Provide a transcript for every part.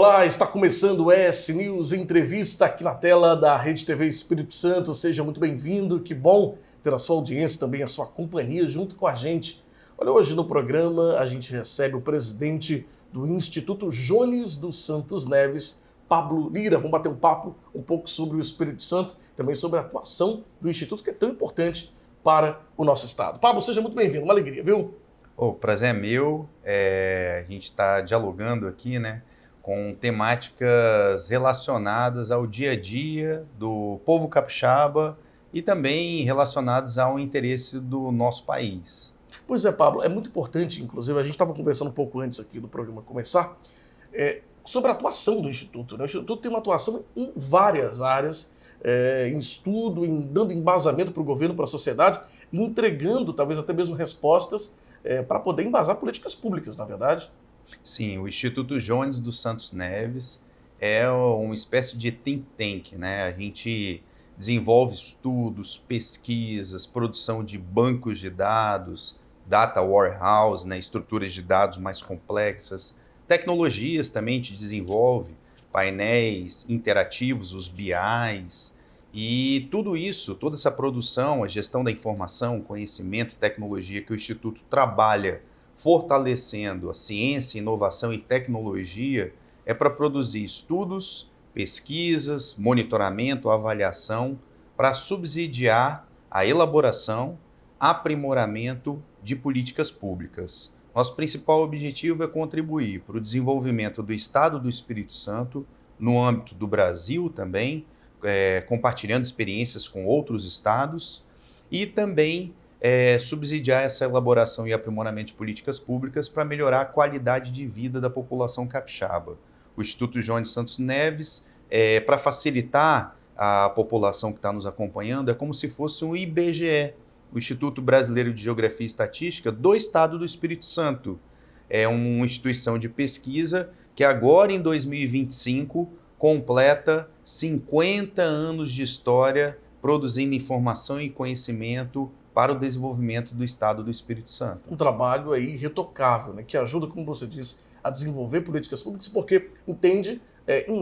Olá, está começando o ES News Entrevista aqui na tela da Rede TV Espírito Santo. Seja muito bem-vindo, que bom ter a sua audiência, também a sua companhia junto com a gente. Olha, hoje no programa a gente recebe o presidente do Instituto Jones dos Santos Neves, Pablo Lira. Vamos bater um papo um pouco sobre o Espírito Santo, também sobre a atuação do Instituto, que é tão importante para o nosso estado. Pablo, seja muito bem-vindo, uma alegria, viu? O prazer é meu, a gente está dialogando aqui, né, com temáticas relacionadas ao dia a dia do povo capixaba e também relacionadas ao interesse do nosso país. Pois é, Pablo, é muito importante, inclusive, a gente estava conversando um pouco antes aqui do programa começar, sobre a atuação do Instituto, né? O Instituto tem uma atuação em várias áreas, em estudo, dando embasamento para o governo, para a sociedade, entregando talvez até mesmo respostas para poder embasar políticas públicas, na verdade. Sim, o Instituto Jones dos Santos Neves é uma espécie de think tank, né? A gente desenvolve estudos, pesquisas, produção de bancos de dados, data warehouse, né? Estruturas de dados mais complexas, tecnologias também a gente desenvolve, painéis interativos, os BIs, e tudo isso, toda essa produção, a gestão da informação, conhecimento, tecnologia que o Instituto trabalha fortalecendo a ciência, inovação e tecnologia, é para produzir estudos, pesquisas, monitoramento, avaliação, para subsidiar a elaboração, aprimoramento de políticas públicas. Nosso principal objetivo é contribuir para o desenvolvimento do Estado do Espírito Santo, no âmbito do Brasil também, compartilhando experiências com outros estados, e também subsidiar essa elaboração e aprimoramento de políticas públicas para melhorar a qualidade de vida da população capixaba. O Instituto Jones Santos Neves, para facilitar a população que está nos acompanhando, é como se fosse um IBGE, o Instituto Brasileiro de Geografia e Estatística do Estado do Espírito Santo. É uma instituição de pesquisa que agora, em 2025, completa 50 anos de história produzindo informação e conhecimento para o desenvolvimento do Estado do Espírito Santo. Um trabalho aí irretocável, né, que ajuda, como você disse, a desenvolver políticas públicas, porque entende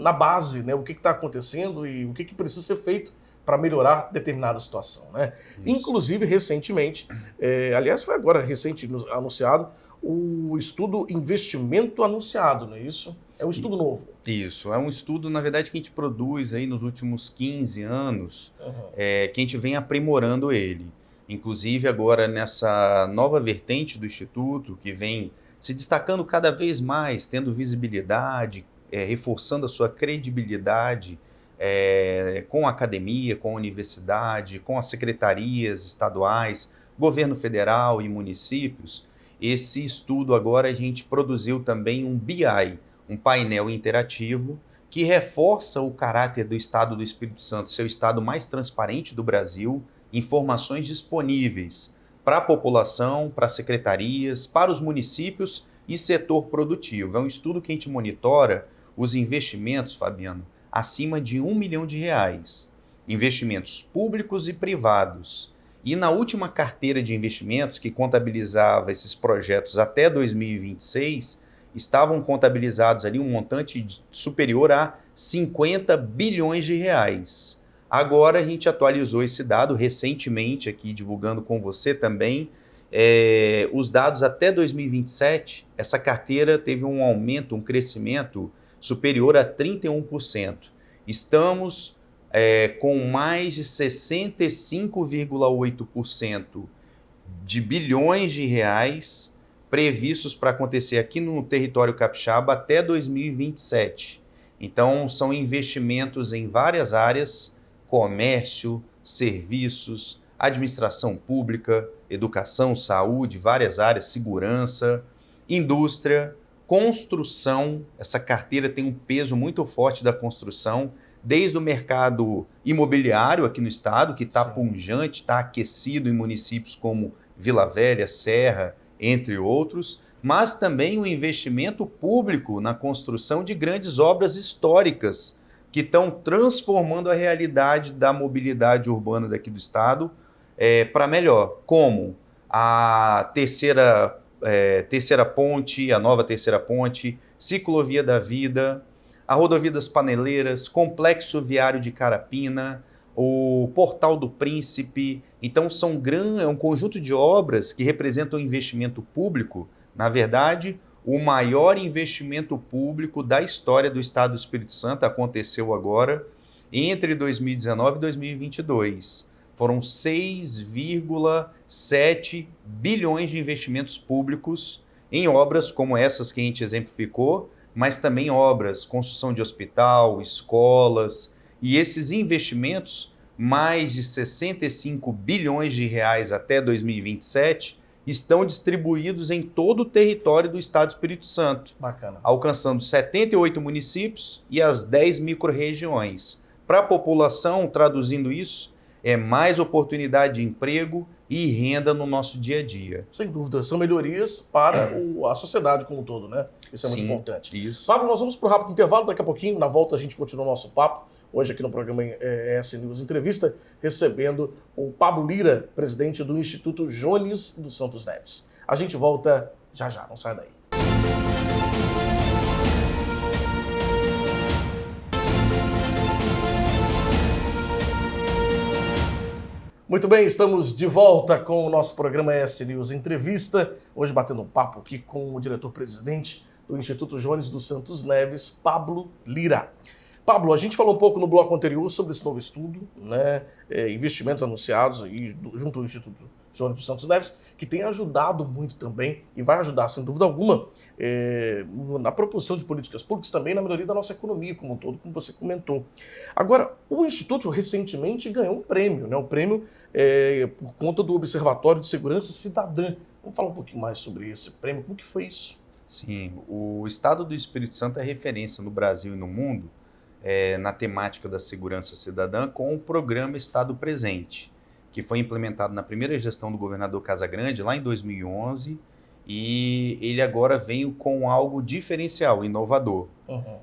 na base, né, o que está acontecendo e o que precisa ser feito para melhorar determinada situação, né? Inclusive, recentemente, aliás, foi agora recente anunciado, o estudo Investimento Anunciado, não é isso? É um estudo novo. Isso, é um estudo, na verdade, que a gente produz aí nos últimos 15 anos, que a gente vem aprimorando ele. Inclusive agora nessa nova vertente do Instituto, que vem se destacando cada vez mais, tendo visibilidade, reforçando a sua credibilidade com a academia, com a universidade, com as secretarias estaduais, governo federal e municípios. Esse estudo agora a gente produziu também um BI, um painel interativo, que reforça o caráter do Estado do Espírito Santo, ser o estado mais transparente do Brasil, informações disponíveis para a população, para as secretarias, para os municípios e setor produtivo. É um estudo que a gente monitora os investimentos, Fabiano, acima de R$ 1 milhão, investimentos públicos e privados. E na última carteira de investimentos, que contabilizava esses projetos até 2026, estavam contabilizados ali um montante superior a 50 bilhões de reais. Agora a gente atualizou esse dado recentemente aqui, divulgando com você também, os dados até 2027, essa carteira teve um aumento, um crescimento superior a 31%. Estamos com mais de 65,8% de bilhões de reais previstos para acontecer aqui no território capixaba até 2027. Então, são investimentos em várias áreas: comércio, serviços, administração pública, educação, saúde, várias áreas, segurança, indústria, construção. Essa carteira tem um peso muito forte da construção, desde o mercado imobiliário aqui no estado, que está pujante, está aquecido em municípios como Vila Velha, Serra, entre outros, mas também o investimento público na construção de grandes obras históricas que estão transformando a realidade da mobilidade urbana daqui do estado para melhor, como a terceira ponte, a nova terceira ponte, ciclovia da vida, a Rodovia das Paneleiras, Complexo Viário de Carapina, o Portal do Príncipe. Então é um conjunto de obras que representam investimento público, na verdade, o maior investimento público da história do Estado do Espírito Santo aconteceu agora, entre 2019 e 2022. Foram 6,7 bilhões de investimentos públicos em obras como essas que a gente exemplificou, mas também obras, construção de hospital, escolas, e esses investimentos, mais de 65 bilhões de reais até 2027, estão distribuídos em todo o território do Estado do Espírito Santo, Bacana. alcançando 78 municípios e as 10 micro-regiões. Para a população, traduzindo isso, é mais oportunidade de emprego e renda no nosso dia a dia. Sem dúvida, são melhorias para a sociedade como um todo, né? Isso é muito importante. Isso. Pablo, nós vamos para o rápido intervalo, daqui a pouquinho, na volta a gente continua o nosso papo. Hoje aqui no programa ES News Entrevista, recebendo o Pablo Lira, presidente do Instituto Jones dos Santos Neves. A gente volta já já, não sai daí. Muito bem, estamos de volta com o nosso programa ES News Entrevista. Hoje batendo um papo aqui com o diretor-presidente do Instituto Jones dos Santos Neves, Pablo Lira. Pablo, a gente falou um pouco no bloco anterior sobre esse novo estudo, né, investimentos anunciados aí junto ao Instituto Jones dos Santos Neves, que tem ajudado muito também e vai ajudar, sem dúvida alguma, na propulsão de políticas públicas, também na melhoria da nossa economia como um todo, como você comentou. Agora, o Instituto recentemente ganhou um prêmio, né, o prêmio por conta do Observatório de Segurança Cidadã. Vamos falar um pouquinho mais sobre esse prêmio, como que foi isso? Sim, o Estado do Espírito Santo é referência no Brasil e no mundo na temática da segurança cidadã com o programa Estado Presente, que foi implementado na primeira gestão do governador Casagrande, lá em 2011, e ele agora veio com algo diferencial, inovador,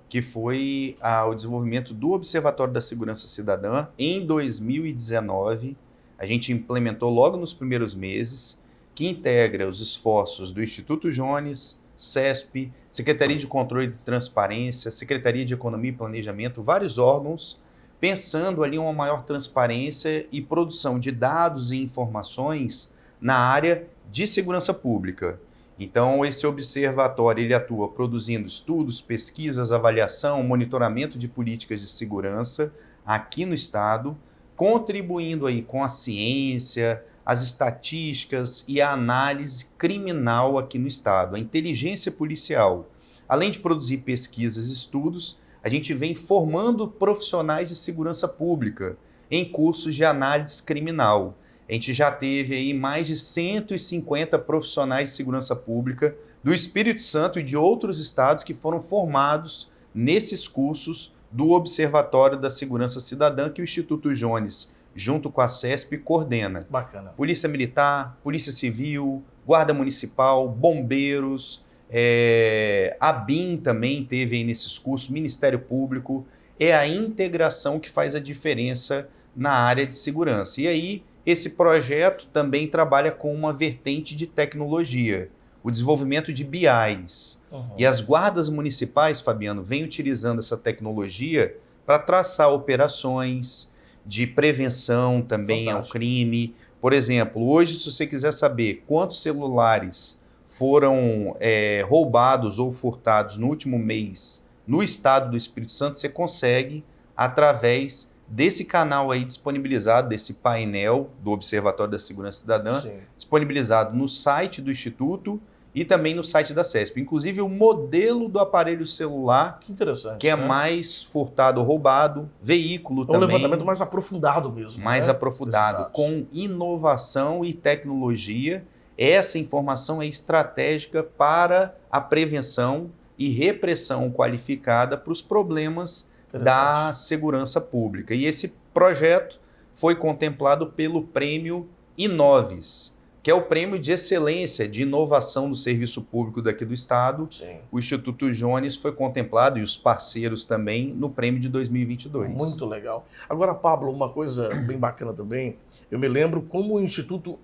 que foi o desenvolvimento do Observatório da Segurança Cidadã. Em 2019, a gente implementou logo nos primeiros meses, que integra os esforços do Instituto Jones, CESP, Secretaria de Controle e Transparência, Secretaria de Economia e Planejamento, vários órgãos, pensando ali uma maior transparência e produção de dados e informações na área de segurança pública. Então, esse observatório ele atua produzindo estudos, pesquisas, avaliação, monitoramento de políticas de segurança aqui no Estado, contribuindo aí com a ciência, as estatísticas e a análise criminal aqui no Estado, a inteligência policial. Além de produzir pesquisas e estudos, a gente vem formando profissionais de segurança pública em cursos de análise criminal. A gente já teve aí mais de 150 profissionais de segurança pública do Espírito Santo e de outros estados que foram formados nesses cursos do Observatório da Segurança Cidadã que o Instituto Jones, junto com a CESP, coordena. Bacana. Polícia Militar, Polícia Civil, Guarda Municipal, Bombeiros, a BIM também teve aí nesses cursos, Ministério Público. É a integração que faz a diferença na área de segurança. E aí, esse projeto também trabalha com uma vertente de tecnologia, o desenvolvimento de BIs. E as guardas municipais, Fabiano, vêm utilizando essa tecnologia para traçar operações de prevenção também ao crime. Por exemplo, hoje, se você quiser saber quantos celulares foram roubados ou furtados no último mês no estado do Espírito Santo, você consegue através desse canal aí disponibilizado, desse painel do Observatório da Segurança Cidadã, disponibilizado no site do Instituto e também no site da CESP. Inclusive o modelo do aparelho celular, que é mais furtado ou roubado, veículo também. É um levantamento mais aprofundado mesmo. Mais aprofundado, com inovação e tecnologia. Essa informação é estratégica para a prevenção e repressão qualificada para os problemas da segurança pública. E esse projeto foi contemplado pelo Prêmio Inoves, que é o prêmio de excelência de inovação do serviço público daqui do estado. Sim. O Instituto Jones foi contemplado, e os parceiros também, no prêmio de 2022. Muito legal. Agora, Pablo, uma coisa bem bacana também, eu me lembro como o Instituto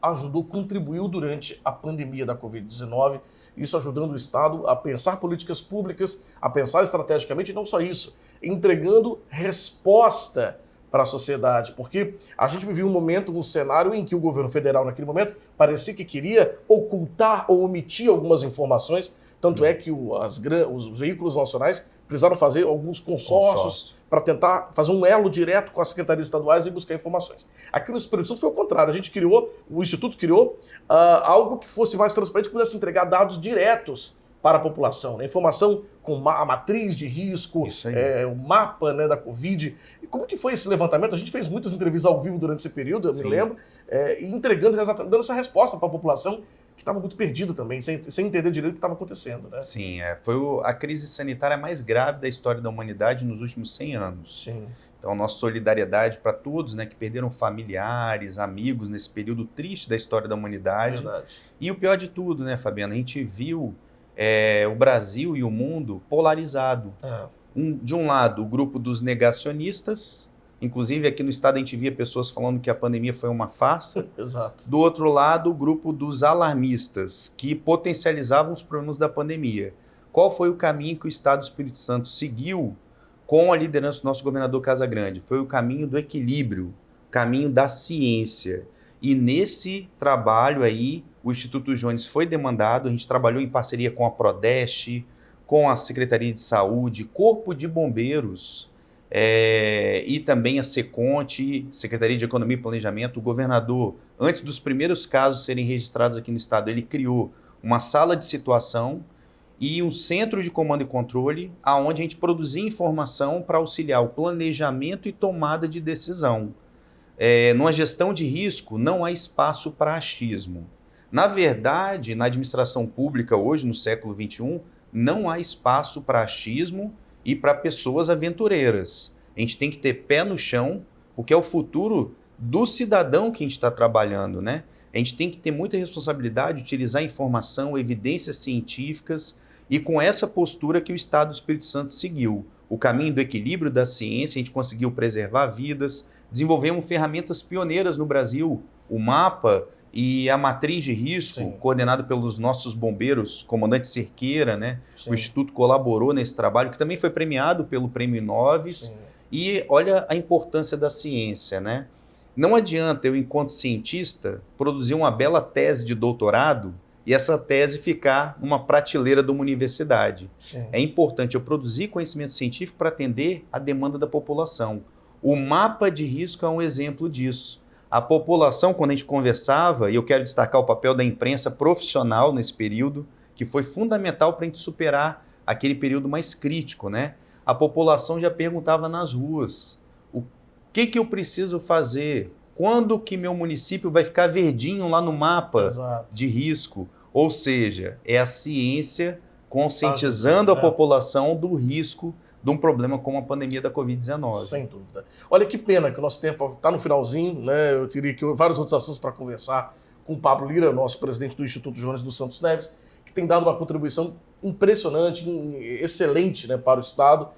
contribuiu durante a pandemia da Covid-19, isso ajudando o Estado a pensar políticas públicas, a pensar estrategicamente, e não só isso, entregando resposta para a sociedade, porque a gente vivia um cenário em que o governo federal, naquele momento, parecia que queria ocultar ou omitir algumas informações, tanto é que os veículos nacionais precisaram fazer alguns consórcios para tentar fazer um elo direto com as secretarias estaduais e buscar informações. Aqui no Espírito Santo foi o contrário, o Instituto criou algo que fosse mais transparente, que pudesse entregar dados diretos para a população, né? Informação com a matriz de risco, o mapa, né, da Covid. E como que foi esse levantamento? A gente fez muitas entrevistas ao vivo durante esse período, eu me lembro, dando essa resposta para a população que estava muito perdida também, sem entender direito o que estava acontecendo, né? Sim, foi a crise sanitária mais grave da história da humanidade nos últimos 100 anos. Sim. Então, nossa solidariedade para todos, né, que perderam familiares, amigos nesse período triste da história da humanidade. Verdade. E o pior de tudo, né, Fabiana, a gente viu o Brasil e o mundo polarizado. De um lado, o grupo dos negacionistas, inclusive aqui no estado a gente via pessoas falando que a pandemia foi uma farsa. Exato. Do outro lado, o grupo dos alarmistas, que potencializavam os problemas da pandemia. Qual foi o caminho que o Estado do Espírito Santo seguiu com a liderança do nosso governador Casagrande? Foi o caminho do equilíbrio, o caminho da ciência. E nesse trabalho aí, o Instituto Jones foi demandado, a gente trabalhou em parceria com a Prodeste, com a Secretaria de Saúde, Corpo de Bombeiros, e também a Seconte, Secretaria de Economia e Planejamento. O governador, antes dos primeiros casos serem registrados aqui no estado, ele criou uma sala de situação e um centro de comando e controle, onde a gente produzia informação para auxiliar o planejamento e tomada de decisão. Numa gestão de risco, não há espaço para achismo. Na verdade, na administração pública hoje, no século XXI, não há espaço para achismo e para pessoas aventureiras. A gente tem que ter pé no chão, porque é o futuro do cidadão que a gente está trabalhando, né? A gente tem que ter muita responsabilidade, utilizar informação, evidências científicas, e com essa postura que o Estado do Espírito Santo seguiu. O caminho do equilíbrio da ciência, a gente conseguiu preservar vidas, desenvolvemos ferramentas pioneiras no Brasil, o mapa e a matriz de risco, Sim. coordenado pelos nossos bombeiros, comandante Cerqueira, né? Sim. O Instituto colaborou nesse trabalho, que também foi premiado pelo Prêmio Inoves. Sim. E olha a importância da ciência, né? Não adianta eu, enquanto cientista, produzir uma bela tese de doutorado e essa tese ficar numa prateleira de uma universidade. Sim. É importante eu produzir conhecimento científico para atender a demanda da população. O mapa de risco é um exemplo disso. A população, quando a gente conversava, e eu quero destacar o papel da imprensa profissional nesse período, que foi fundamental para a gente superar aquele período mais crítico, né? A população já perguntava nas ruas, o que eu preciso fazer? Quando que meu município vai ficar verdinho lá no mapa Exato. de risco? Ou seja, é a ciência conscientizando a né? população do risco de um problema como a pandemia da Covid-19. Sem dúvida. Olha que pena que o nosso tempo está no finalzinho, né? Eu teria que vários outros assuntos para conversar com o Pablo Lira, nosso presidente do Instituto Jones dos Santos Neves, que tem dado uma contribuição impressionante, excelente, né, para o Estado,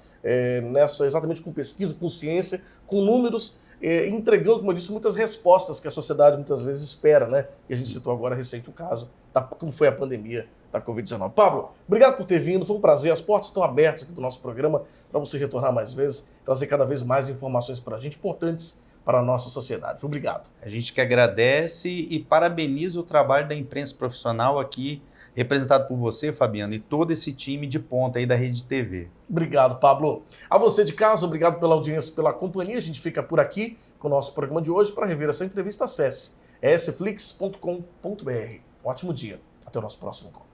exatamente com pesquisa, com ciência, com números, entregando, como eu disse, muitas respostas que a sociedade muitas vezes espera, né? E a gente citou agora recente o caso, como foi a pandemia da Covid-19. Pablo, obrigado por ter vindo, foi um prazer. As portas estão abertas aqui do nosso programa para você retornar mais vezes, trazer cada vez mais informações para a gente, importantes para a nossa sociedade. Obrigado. A gente que agradece e parabeniza o trabalho da imprensa profissional aqui, representado por você, Fabiano, e todo esse time de ponta aí da Rede TV. Obrigado, Pablo. A você de casa, obrigado pela audiência, pela companhia. A gente fica por aqui com o nosso programa de hoje. Para rever essa entrevista, acesse esflix.com.br. Um ótimo dia. Até o nosso próximo encontro.